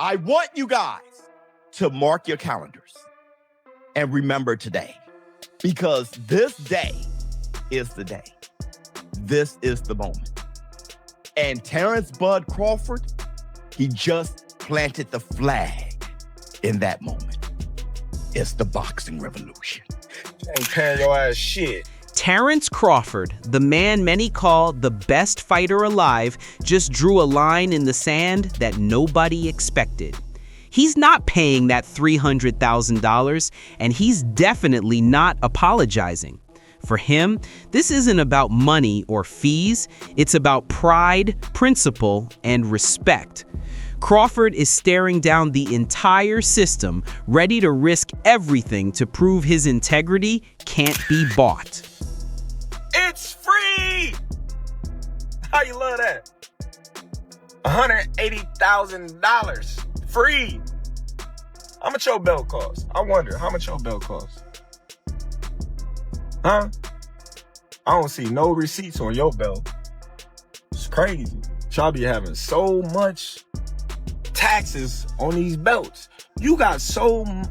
I want you guys to mark your calendars and remember today, because this day is the day. This is the moment. And Terence Bud Crawford, he just planted the flag in that moment. It's the boxing revolution. Ain't paying your ass shit. Terence Crawford, the man many call the best fighter alive, just drew a line in the sand that nobody expected. He's not paying that $300,000, and he's definitely not apologizing. For him, this isn't about money or fees. It's about pride, principle, and respect. Crawford is staring down the entire system, ready to risk everything to prove his integrity can't be bought. It's free! How you love that? $180,000. Free! How much your belt cost? I wonder, how much your belt cost? Huh? I don't see no receipts on your belt. It's crazy. Y'all be having so much taxes on these belts. You got some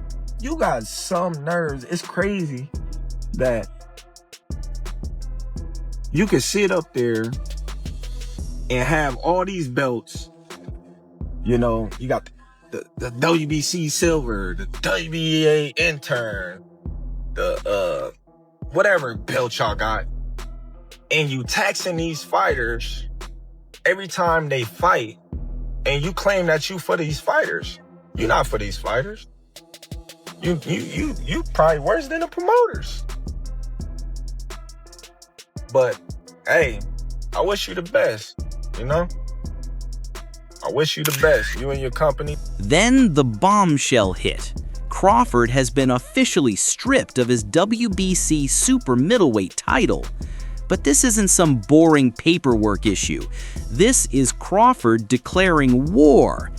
nerves. It's crazy that you can sit up there and have all these belts. You know, you got the WBC silver, the WBA intern, the whatever belt y'all got, and you taxing these fighters every time they fight, and you claim that you for these fighters. You're not for these fighters. You probably worse than the promoters. But hey, I wish you the best, you know? I wish you the best, you and your company. Then the bombshell hit. Crawford has been officially stripped of his WBC super middleweight title. But this isn't some boring paperwork issue. This is Crawford declaring war.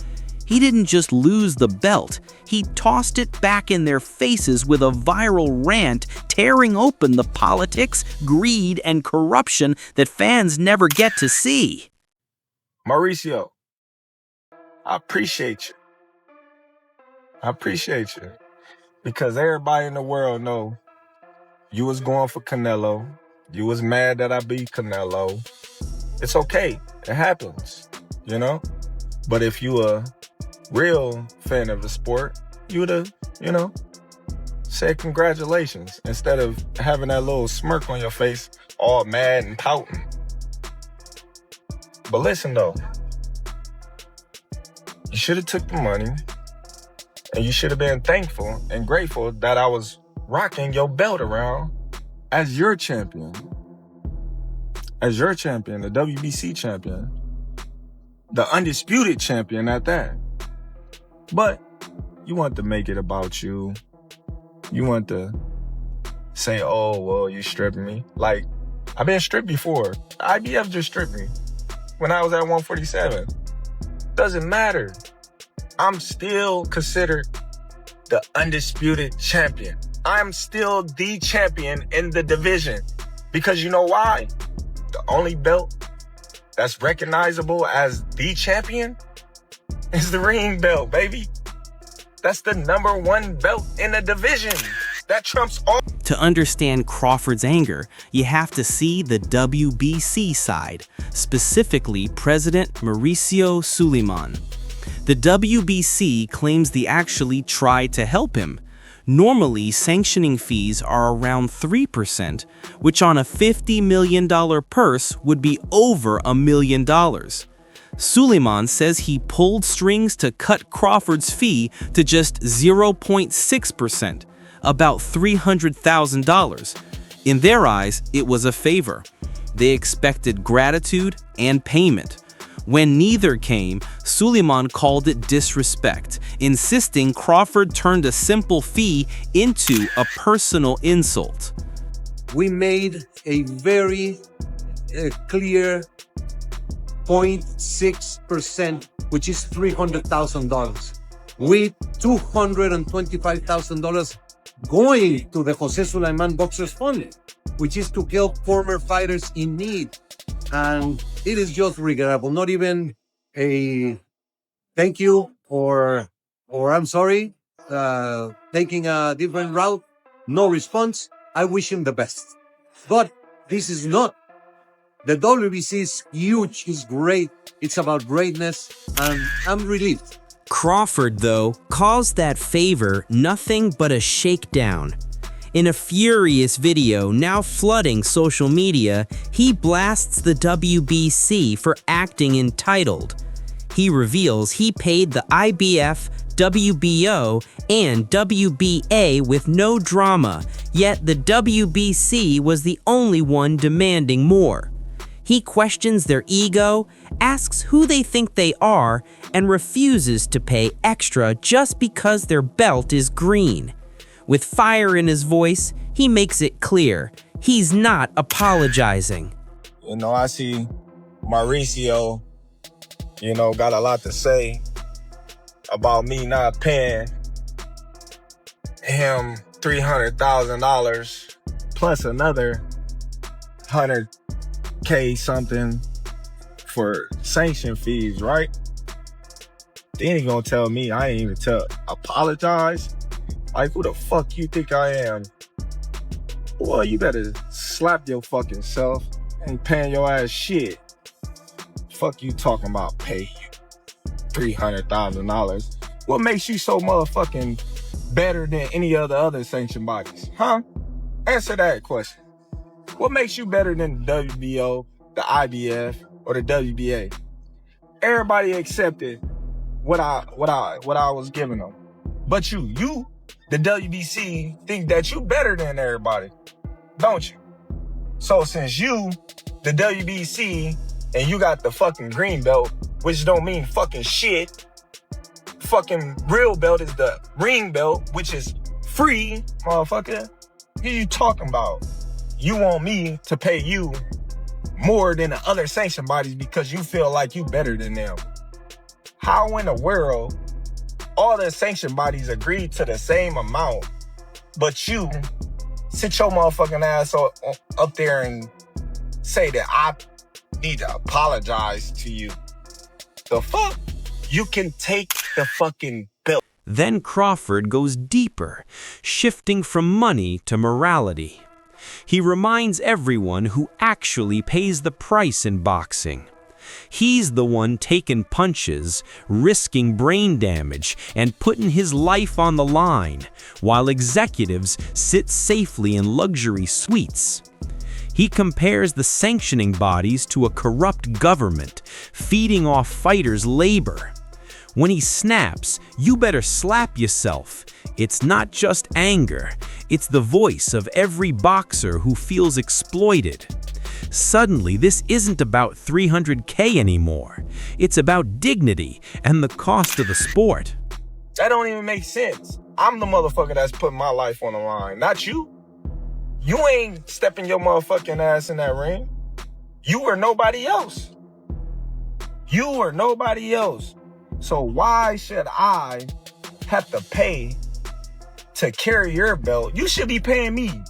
He didn't just lose the belt, he tossed it back in their faces with a viral rant, tearing open the politics, greed, and corruption that fans never get to see. Mauricio, I appreciate you. I appreciate you. Because everybody in the world know you was going for Canelo. You was mad that I beat Canelo. It's okay. It happens, you know? But if you a real fan of the sport, you would have, you know, said congratulations instead of having that little smirk on your face, all mad and pouting. But listen though, you should have took the money and you should have been thankful and grateful that I was rocking your belt around as your champion. As your champion, the WBC champion. The undisputed champion at that. But you want to make it about you. You want to say, oh, well, you stripping me. Like, I've been stripped before. IBF just stripped me when I was at 147. Doesn't matter. I'm still considered the undisputed champion. I'm still the champion in the division. Because you know why? The only belt that's recognizable as the champion is the ring belt, baby. That's the #1 belt in the division. That trumps all. To understand Crawford's anger, you have to see the WBC side, specifically President Mauricio Suleiman. The WBC claims they actually tried to help him. Normally, sanctioning fees are around 3%, which on a $50 million purse would be over $1 million. Suleiman says he pulled strings to cut Crawford's fee to just 0.6%, about $300,000. In their eyes, it was a favor. They expected gratitude and payment. When neither came, Suleiman called it disrespect, insisting Crawford turned a simple fee into a personal insult. We made a very clear 0.6%, which is $300,000, with $225,000 going to the Jose Sulaiman Boxers Fund, which is to help former fighters in need. And it is just regrettable. Not even a thank you or I'm sorry, taking a different route, no response. I wish him the best. But this is not. The WBC is huge, it's great, it's about greatness, and I'm relieved. Crawford, though, calls that favor nothing but a shakedown. In a furious video now flooding social media, he blasts the WBC for acting entitled. He reveals he paid the IBF, WBO, and WBA with no drama, yet the WBC was the only one demanding more. He questions their ego, asks who they think they are, and refuses to pay extra just because their belt is green. With fire in his voice, he makes it clear he's not apologizing. You know, I see Mauricio, got a lot to say about me not paying him $300,000 plus another $100K something for sanction fees, right? Then he gonna tell me I ain't even apologize? Like, who the fuck you think I am? Boy, you better slap your fucking self. Ain't paying your ass shit. Fuck you talking about pay $300,000. What makes you so motherfucking better than any of the other sanctioned bodies? Huh? Answer that question. What makes you better than the WBO, the IBF, or the WBA? Everybody accepted what I was giving them. But you, the WBC, think that you better than everybody, don't you? So since you, the WBC, and you got the fucking green belt, which don't mean fucking shit. Fucking real belt is the ring belt, which is free, motherfucker. What are you talking about? You want me to pay you more than the other sanctioned bodies because you feel like you better than them. How in the world all the sanctioned bodies agreed to the same amount, but you sit your motherfucking ass up there and say that I need to apologize to you? The fuck? You can take the fucking belt. Then Crawford goes deeper, shifting from money to morality. He reminds everyone who actually pays the price in boxing. He's the one taking punches, risking brain damage, and putting his life on the line, while executives sit safely in luxury suites. He compares the sanctioning bodies to a corrupt government, feeding off fighters' labor. When he snaps, you better slap yourself. It's not just anger, it's the voice of every boxer who feels exploited. Suddenly, this isn't about $300K anymore. It's about dignity and the cost of the sport. That don't even make sense. I'm the motherfucker that's putting my life on the line, not you. You ain't stepping your motherfucking ass in that ring. You or nobody else. You or nobody else. So why should I have to pay to carry your belt? You should be paying me.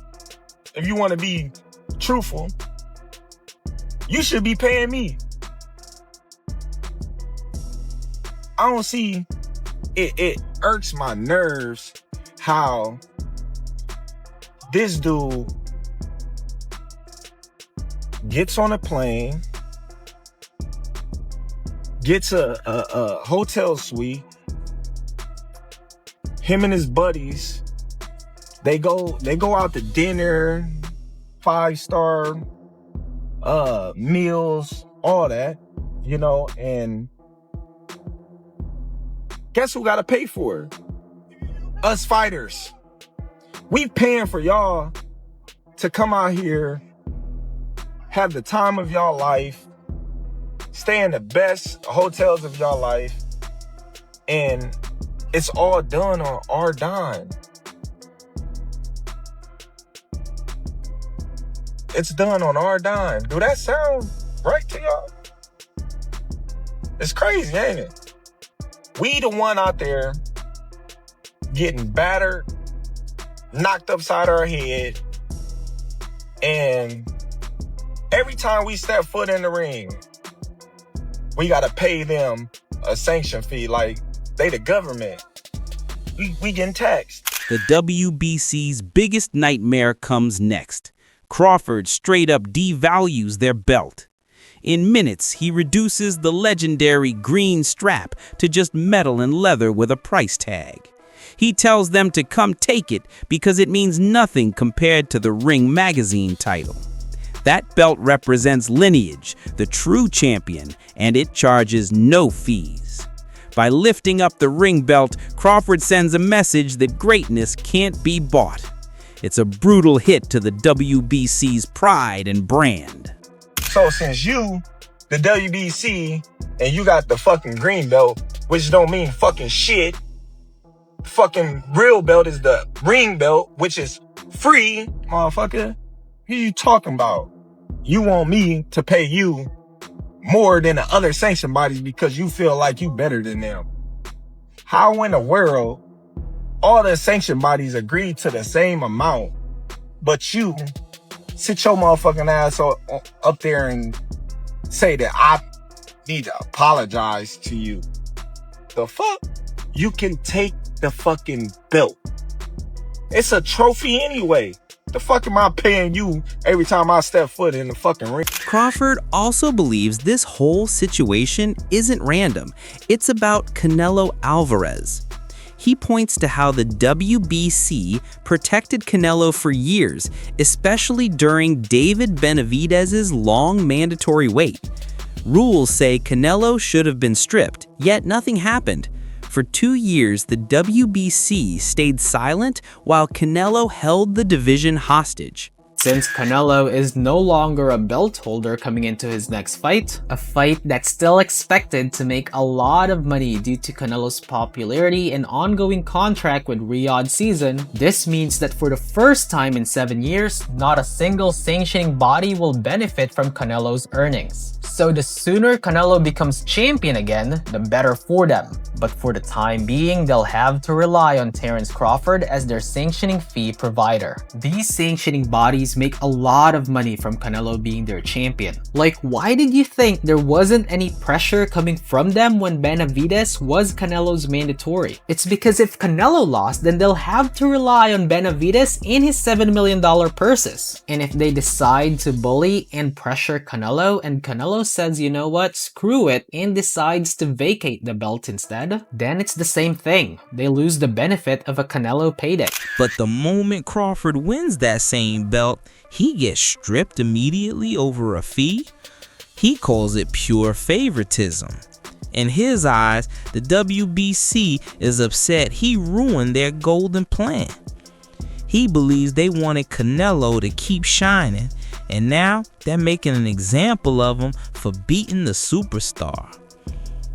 If you want to be truthful, you should be paying me. I don't see it. It irks my nerves how this dude gets on a plane, gets a hotel suite. Him and his buddies, they go out to dinner, 5-star meals, all that, and guess who got to pay for it? Us fighters. We paying for y'all to come out here, have the time of y'all life, stay in the best hotels of y'all life, and it's all done on our dime. It's done on our dime. Do that sound right to y'all? It's crazy, ain't it? We the one out there getting battered, knocked upside our head, and every time we step foot in the ring, we gotta pay them a sanction fee. Like, They the government. We getting taxed. The WBC's biggest nightmare comes next. Crawford straight up devalues their belt. In minutes, he reduces the legendary green strap to just metal and leather with a price tag. He tells them to come take it because it means nothing compared to the Ring magazine title. That belt represents lineage, the true champion, and it charges no fees. By lifting up the Ring belt, Crawford sends a message that greatness can't be bought. It's a brutal hit to the WBC's pride and brand. So since you, the WBC, and you got the fucking green belt, which don't mean fucking shit, fucking real belt is the Ring belt, which is free, motherfucker. Who you talking about? You want me to pay you more than the other sanction bodies because you feel like you better than them. How in the world all the sanction bodies agree to the same amount, but you sit your motherfucking ass up there and say that I need to apologize to you? The fuck? You can take the fucking belt. It's a trophy anyway. The fuck am I paying you every time I step foot in the fucking ring? Crawford also believes this whole situation isn't random. It's about Canelo Alvarez. He points to how the WBC protected Canelo for years, especially during David Benavidez's long mandatory wait. Rules say Canelo should have been stripped, yet nothing happened. For 2 years, the WBC stayed silent while Canelo held the division hostage. Since Canelo is no longer a belt holder coming into his next fight, a fight that's still expected to make a lot of money due to Canelo's popularity and ongoing contract with Riyadh season, this means that for the first time in 7 years, not a single sanctioning body will benefit from Canelo's earnings. So the sooner Canelo becomes champion again, the better for them. But for the time being, they'll have to rely on Terence Crawford as their sanctioning fee provider. These sanctioning bodies make a lot of money from Canelo being their champion. Like, why did you think there wasn't any pressure coming from them when Benavidez was Canelo's mandatory? It's because if Canelo lost, then they'll have to rely on Benavidez and his $7 million purses. And if they decide to bully and pressure Canelo, and Canelo says, you know what, screw it, and decides to vacate the belt instead, then it's the same thing. They lose the benefit of a Canelo payday. But the moment Crawford wins that same belt, he gets stripped immediately over a fee. He calls it pure favoritism. In his eyes, the WBC is upset he ruined their golden plan. He believes they wanted Canelo to keep shining, and now they're making an example of him for beating the superstar.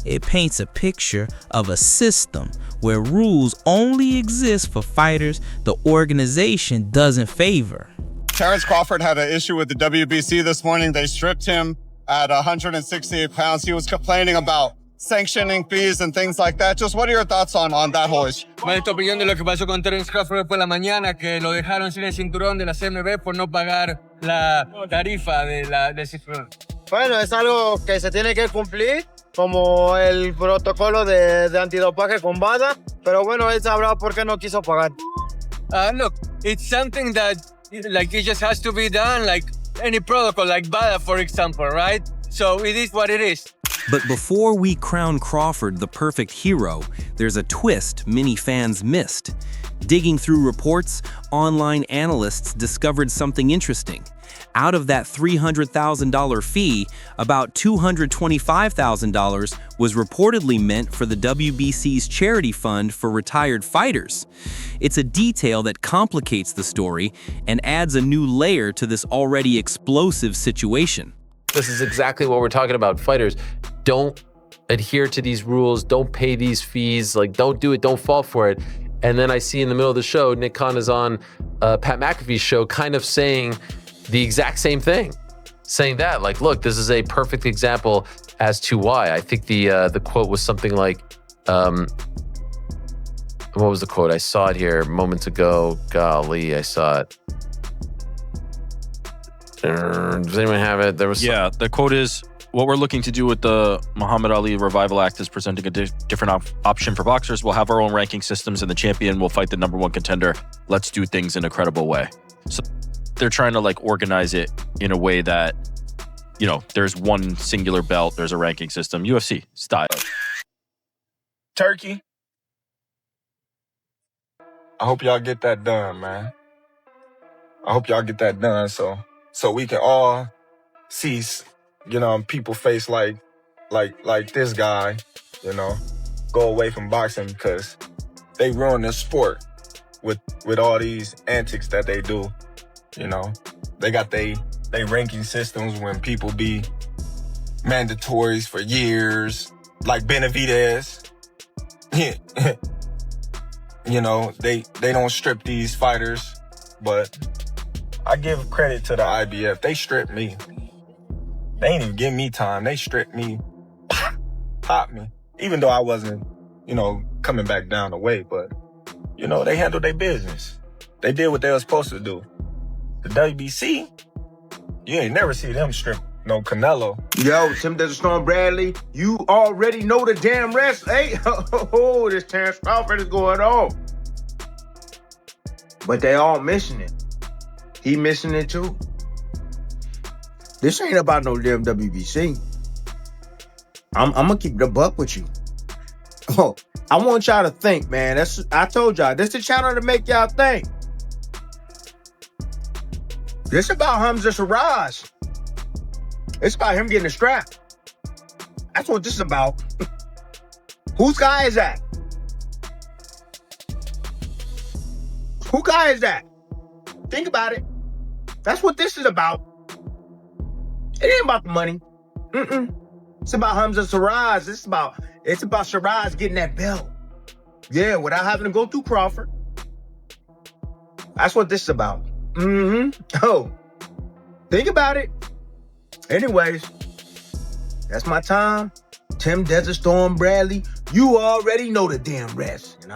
It paints a picture of a system where rules only exist for fighters the organization doesn't favor. Terence Crawford had an issue with the WBC this morning. They stripped him at 168 pounds. He was complaining about sanctioning fees and things like that. Just what are your thoughts on that whole issue? ¿Cuál es tu opinión de lo que pasó con Terence Crawford después de la mañana, que lo dejaron sin el cinturón de la CMB por no pagar la tarifa del cinturón? Bueno, es algo que se tiene que cumplir, como el protocolo de antidopaje con BADA, pero bueno, él sabrá por qué no quiso pagar. Look, it's something that like it just has to be done, like any protocol, like BADA, for example, right? So it is what it is. But before we crown Crawford the perfect hero, there's a twist many fans missed. Digging through reports, online analysts discovered something interesting. Out of that $300,000 fee, about $225,000 was reportedly meant for the WBC's charity fund for retired fighters. It's a detail that complicates the story and adds a new layer to this already explosive situation. This is exactly what we're talking about. Fighters, don't adhere to these rules, don't pay these fees, like don't do it, don't fall for it. And then I see in the middle of the show, Nick Khan is on Pat McAfee's show kind of saying the exact same thing, saying that, like, look, this is a perfect example as to why. I think the quote was something like, what was the quote? I saw it here moments ago. Golly, I saw it. Does anyone have it? There was the quote is, what we're looking to do with the Muhammad Ali Revival Act is presenting a different option for boxers. We'll have our own ranking systems, and the champion will fight the number one contender. Let's do things in a credible way. So they're trying to like organize it in a way that, you know, there's one singular belt, there's a ranking system, UFC style. Turkey. I hope y'all get that done, man. I hope y'all get that done so we can all see, you know, people face like this guy, you know, go away from boxing because they ruin the sport with all these antics that they do. You know, they got they ranking systems when people be mandatories for years, like Benavidez. You know, they don't strip these fighters, but I give credit to the IBF. They stripped me. They ain't even give me time. They stripped me, popped me, even though I wasn't, you know, coming back down the weight, but, you know, they handled their business. They did what they were supposed to do. The WBC, you ain't never see them strip no Canelo. Yo, Tim Desert Storm Bradley, you already know the damn rest. Hey, oh, this Terence Crawford is going on. But they all missing it. He missing it too. This ain't about no damn WBC. I'm gonna keep the buck with you. Oh, I want y'all to think, man. I told y'all, this the channel to make y'all think. This about Hamza Siraj. It's about him getting a strap. That's what this is about. Whose guy is that? Who guy is that? Think about it. That's what this is about. It ain't about the money. It's about Hamza Siraj. It's about Siraj getting that belt. Yeah, without having to go through Crawford. That's what this is about. Oh, think about it. Anyways, that's my time. Tim Desert Storm Bradley. You already know the damn rest. You know?